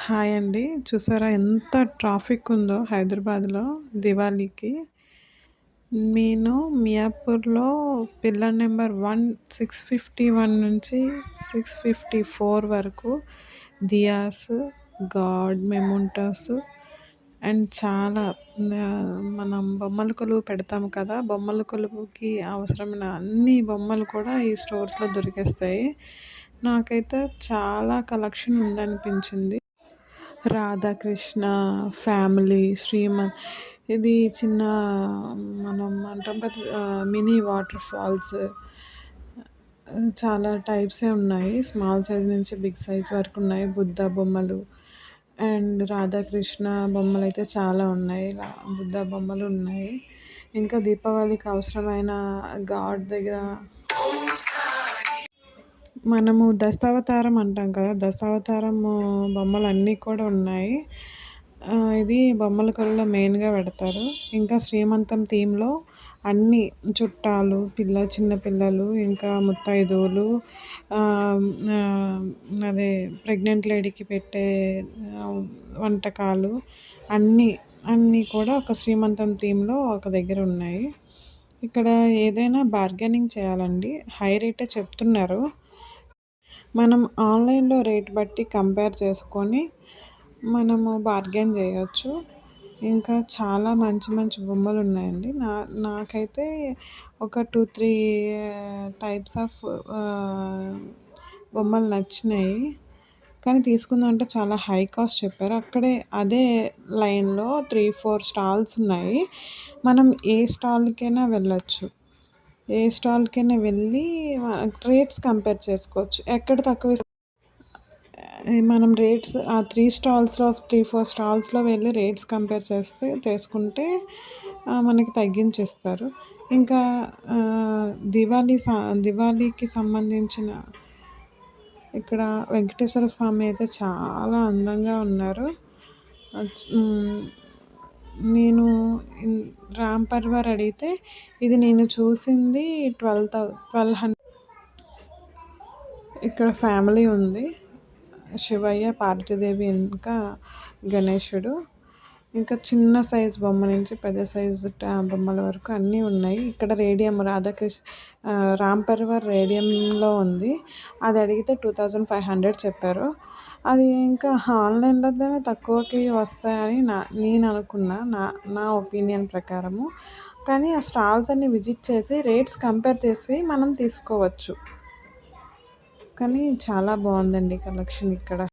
Hi అండి. చూసారా ఎంత ట్రాఫిక్ ఉందో హైదరాబాద్‌లో దివాళీకి. నేను మియాపూర్‌లో పిల్లర్ నంబర్ 651 నుంచి 654 వరకు దియాస్, గాడ్ మెమోంటోస్ అండ్ చాలా మనం బొమ్మల కొలువు పెడతాం కదా! బొమ్మల కొలువుకి అవసరమైన అన్ని బొమ్మలు కూడా ఈ స్టోర్స్‌లో దొరికేస్తాయి. నాకైతే చాలా కలెక్షన్ ఉందనిపించింది. రాధాకృష్ణ ఫ్యామిలీ, ఇది చిన్న మనం అంటాం కదా మినీ వాటర్ ఫాల్స్ చాలా టైప్సే ఉన్నాయి. స్మాల్ సైజ్ నుంచి బిగ్ సైజ్ వరకు ఉన్నాయి. బుద్ధ బొమ్మలు అండ్ రాధాకృష్ణ బొమ్మలైతే చాలా ఉన్నాయి. బుద్ధ బొమ్మలు ఉన్నాయి. ఇంకా దీపావళికి అవసరమైన గాడ్ దగ్గర మనము దశావతారం అంటాం కదా! దశావతారం బొమ్మలన్నీ కూడా ఉన్నాయి. ఇది బొమ్మల కొలువులో మెయిన్‌గా పెడతారు. ఇంకా శ్రీమంతం థీమ్‌లో అన్నీ చుట్టాలు, చిన్న పిల్లలు, ఇంకా ముత్తైదువులు, ఆహ్, ఆహ్, అదే ప్రెగ్నెంట్ లేడీకి పెట్టే వంటకాలు అన్నీ, అన్నీ కూడా ఒక శ్రీమంతం థీమ్‌లో ఒక దగ్గర ఉన్నాయి. ఇక్కడ ఏదైనా బార్గెనింగ్ చేయాలండి. హై రేటే చెప్తున్నారు. మనం ఆన్‌లైన్‌లో రేట్ బట్టి కంపేర్ చేసుకొని మనము బార్గెన్ చేయొచ్చు. ఇంకా చాలా మంచి మంచి బొమ్మలున్నాయండి. నాకైతే ఒక 2, 3 టైప్స్ ఆఫ్ బొమ్మలు నచ్చినాయి. కానీ తీసుకుందామంటే చాలా హై కాస్ట్ చెప్పారు. అదే లైన్‌లో 3, 4 స్టాల్స్ ఉన్నాయి. మనం ఏ స్టాల్‌కైనా వెళ్ళొచ్చు. ఏ స్టాల్‌కైనా వెళ్ళి రేట్స్ కంపేర్ చేసుకోవచ్చు. ఎక్కడ తక్కువ మనం రేట్స్ ఆ 3 స్టాల్స్‌లో 3, 4 స్టాల్స్‌లో వెళ్ళి రేట్స్ కంపేర్ చేసుకుంటే మనకి తగ్గించిస్తారు. ఇంకా దివాళీకి సంబంధించిన ఇక్కడ వెంకటేశ్వర స్వామి అయితే చాలా అందంగా ఉన్నారు. నేను రామ్ పరివార్ అడిగితే ఇది నేను చూసింది 1200. ఇక్కడ ఫ్యామిలీ ఉంది. శివయ్య, పార్వతీదేవి, ఇంకా గణేశుడు. ఇంకా చిన్న సైజ్ బొమ్మ నుంచి పెద్ద సైజు బొమ్మల వరకు అన్నీ ఉన్నాయి. ఇక్కడ రేడియం రామ్ పరివార్ రేడియంలో ఉంది. అది అడిగితే 2500 చెప్పారు. అది ఇంకా ఆన్‌లైన్‌లోనే తక్కువకి వస్తాయని నేను అనుకున్నా. నా ఒపీనియన్ ప్రకారము. కానీ ఆ స్టాల్స్ అన్ని విజిట్ చేసి రేట్స్ కంపేర్ చేసి మనం తీసుకోవచ్చు. కానీ చాలా బాగుందండి కలెక్షన్ ఇక్కడ.